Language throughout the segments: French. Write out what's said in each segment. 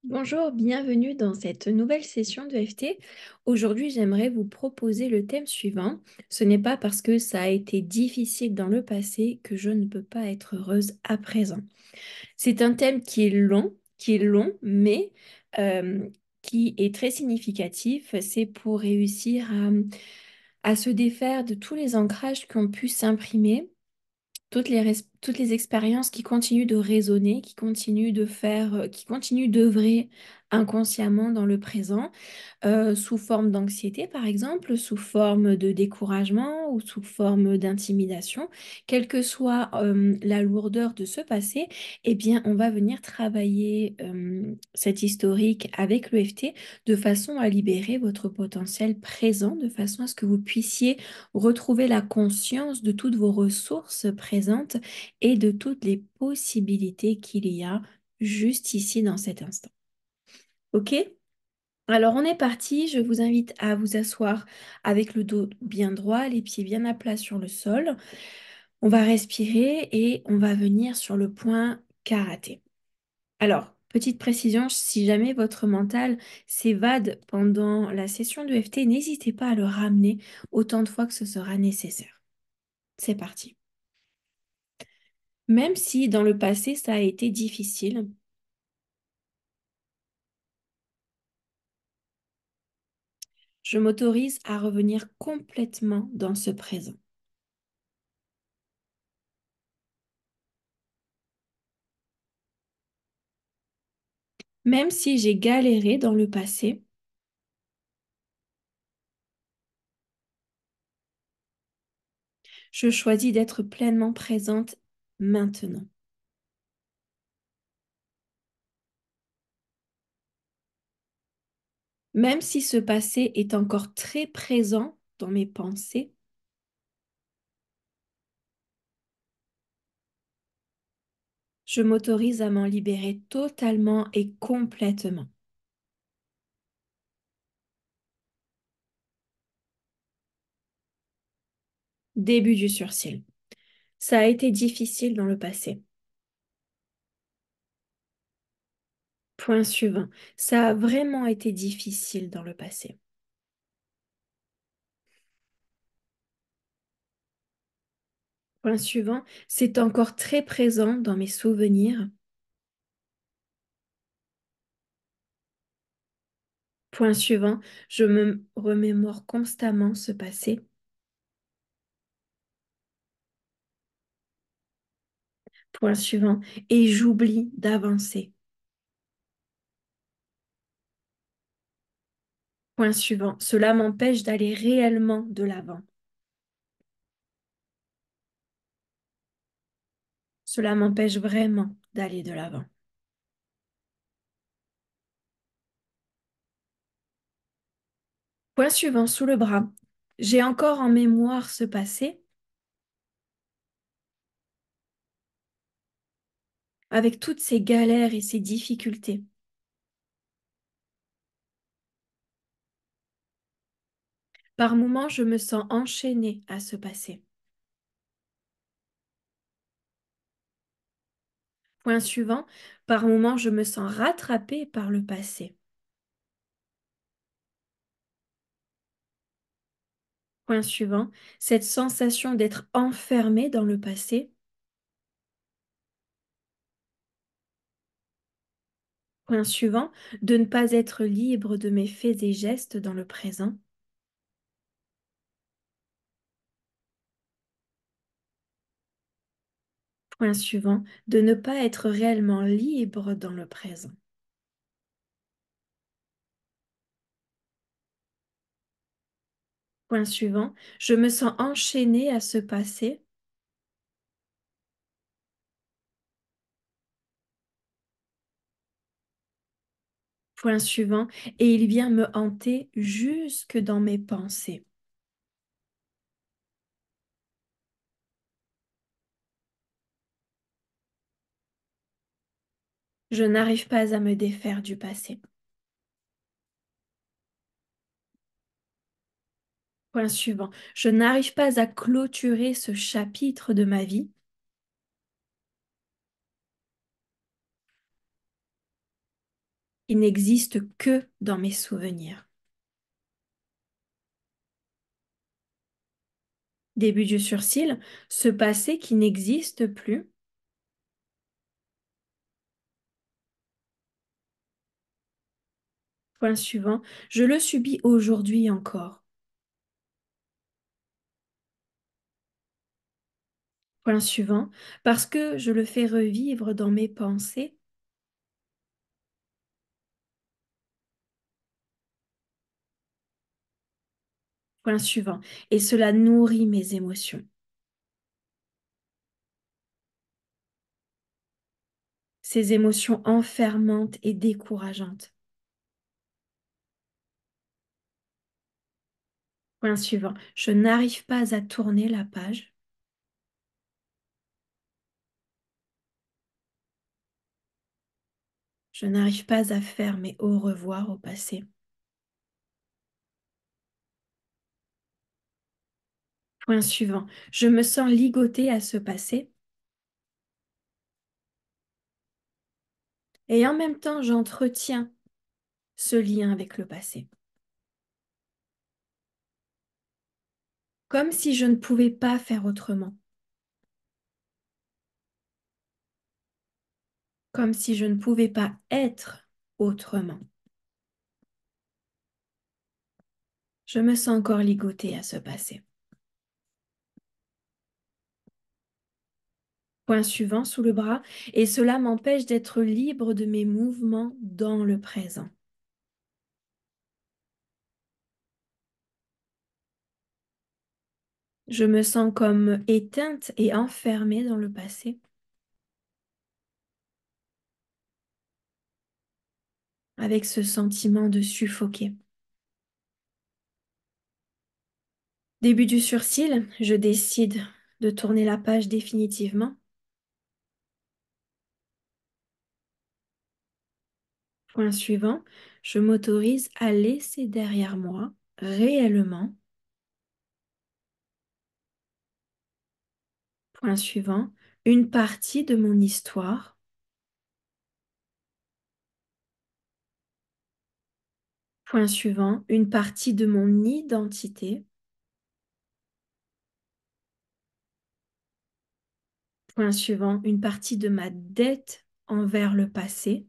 Bonjour, bienvenue dans cette nouvelle session de FT. Aujourd'hui, j'aimerais vous proposer le thème suivant. Ce n'est pas parce que ça a été difficile dans le passé que je ne peux pas être heureuse à présent. C'est un thème qui est long, mais euh, qui est très significatif. C'est pour réussir à se défaire de tous les ancrages qui ont pu s'imprimer, toutes les expériences qui continuent de résonner, qui continuent de faire, qui continuent d'œuvrer inconsciemment dans le présent, sous forme d'anxiété par exemple, sous forme de découragement ou sous forme d'intimidation, quelle que soit la lourdeur de ce passé, eh bien on va venir travailler cet historique avec l'EFT de façon à libérer votre potentiel présent, de façon à ce que vous puissiez retrouver la conscience de toutes vos ressources présentes et de toutes les possibilités qu'il y a juste ici dans cet instant. OK? Alors on est parti, je vous invite à vous asseoir avec le dos bien droit, les pieds bien à plat sur le sol. On va respirer et on va venir sur le point karaté. Alors, petite précision, si jamais votre mental s'évade pendant la session de FT, n'hésitez pas à le ramener autant de fois que ce sera nécessaire. C'est parti. Même si dans le passé ça a été difficile, je m'autorise à revenir complètement dans ce présent. Même si j'ai galéré dans le passé, je choisis d'être pleinement présente maintenant. Même si ce passé est encore très présent dans mes pensées, je m'autorise à m'en libérer totalement et complètement. Début du sursis. Ça a été difficile dans le passé. Point suivant. Ça a vraiment été difficile dans le passé. Point suivant. C'est encore très présent dans mes souvenirs. Point suivant. Je me remémore constamment ce passé. Point suivant. Et j'oublie d'avancer. Point suivant. Cela m'empêche d'aller réellement de l'avant. Cela m'empêche vraiment d'aller de l'avant. Point suivant. Sous le bras. J'ai encore en mémoire ce passé avec toutes ces galères et ces difficultés. Par moments, je me sens enchaînée à ce passé. Point suivant. Par moments, je me sens rattrapée par le passé. Point suivant. Cette sensation d'être enfermée dans le passé. Point suivant, de ne pas être libre de mes faits et gestes dans le présent. Point suivant, de ne pas être réellement libre dans le présent. Point suivant, je me sens enchaînée à ce passé. Point suivant, et il vient me hanter jusque dans mes pensées. Je n'arrive pas à me défaire du passé. Point suivant, je n'arrive pas à clôturer ce chapitre de ma vie. il n'existe que dans mes souvenirs. Début du sursil, ce passé qui n'existe plus. Point suivant, je le subis aujourd'hui encore. Point suivant, parce que je le fais revivre dans mes pensées. Point suivant, et cela nourrit mes émotions. Ces émotions enfermantes et décourageantes. Point suivant, je n'arrive pas à tourner la page. Je n'arrive pas à faire mes au revoir au passé. Point suivant, je me sens ligotée à ce passé et en même temps j'entretiens ce lien avec le passé. Comme si je ne pouvais pas faire autrement. Comme si je ne pouvais pas être autrement. Je me sens encore ligotée à ce passé. Point suivant sous le bras, et cela m'empêche d'être libre de mes mouvements dans le présent. Je me sens comme éteinte et enfermée dans le passé, avec ce sentiment de suffoquer. Début du sursil, je décide de tourner la page définitivement. Point suivant, je m'autorise à laisser derrière moi, réellement. Point suivant, une partie de mon histoire. Point suivant, une partie de mon identité. Point suivant, une partie de ma dette envers le passé.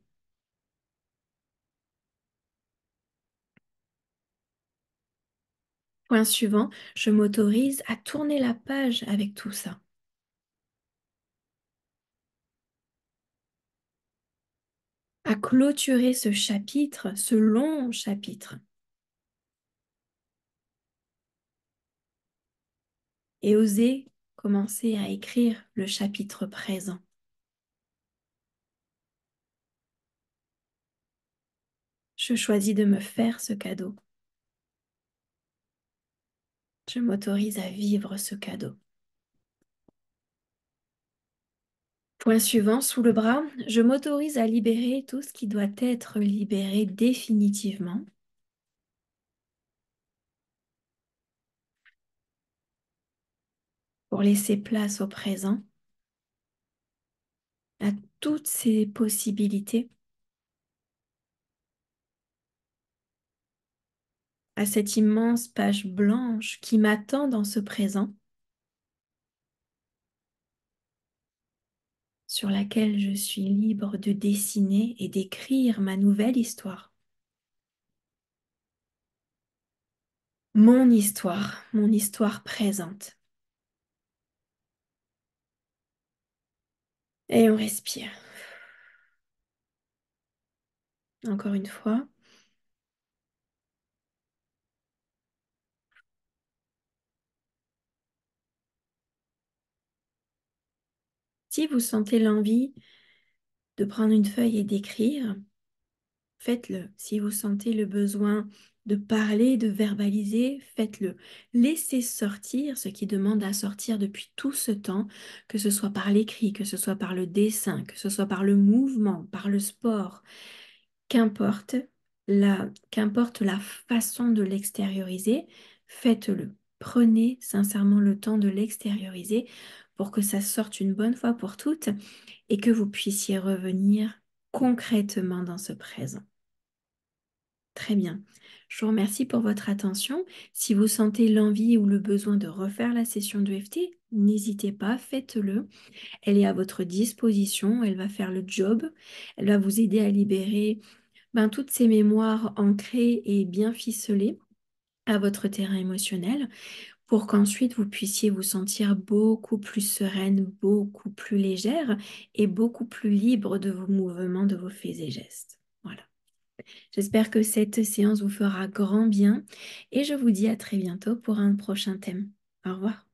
Point suivant, je m'autorise à tourner la page avec tout ça. À clôturer ce chapitre, ce long chapitre. Et oser commencer à écrire le chapitre présent. Je choisis de me faire ce cadeau. Je m'autorise à vivre ce cadeau. Point suivant, sous le bras, je m'autorise à libérer tout ce qui doit être libéré définitivement. Pour laisser place au présent, à toutes ces possibilités, à cette immense page blanche qui m'attend dans ce présent, sur laquelle je suis libre de dessiner et d'écrire ma nouvelle histoire. Mon histoire présente. Et on respire. Encore une fois. Si vous sentez l'envie de prendre une feuille et d'écrire, faites-le. Si vous sentez le besoin de parler, de verbaliser, faites-le. Laissez sortir ce qui demande à sortir depuis tout ce temps, que ce soit par l'écrit, que ce soit par le dessin, que ce soit par le mouvement, par le sport. Qu'importe qu'importe la façon de l'extérioriser, faites-le. Prenez sincèrement le temps de l'extérioriser pour que ça sorte une bonne fois pour toutes et que vous puissiez revenir concrètement dans ce présent. Très bien. Je vous remercie pour votre attention. Si vous sentez l'envie ou le besoin de refaire la session de FT, n'hésitez pas, faites-le. Elle est à votre disposition, elle va faire le job, elle va vous aider à libérer toutes ces mémoires ancrées et bien ficelées à votre terrain émotionnel pour qu'ensuite vous puissiez vous sentir beaucoup plus sereine, beaucoup plus légère et beaucoup plus libre de vos mouvements, de vos faits et gestes. Voilà. J'espère que cette séance vous fera grand bien et je vous dis à très bientôt pour un prochain thème. Au revoir.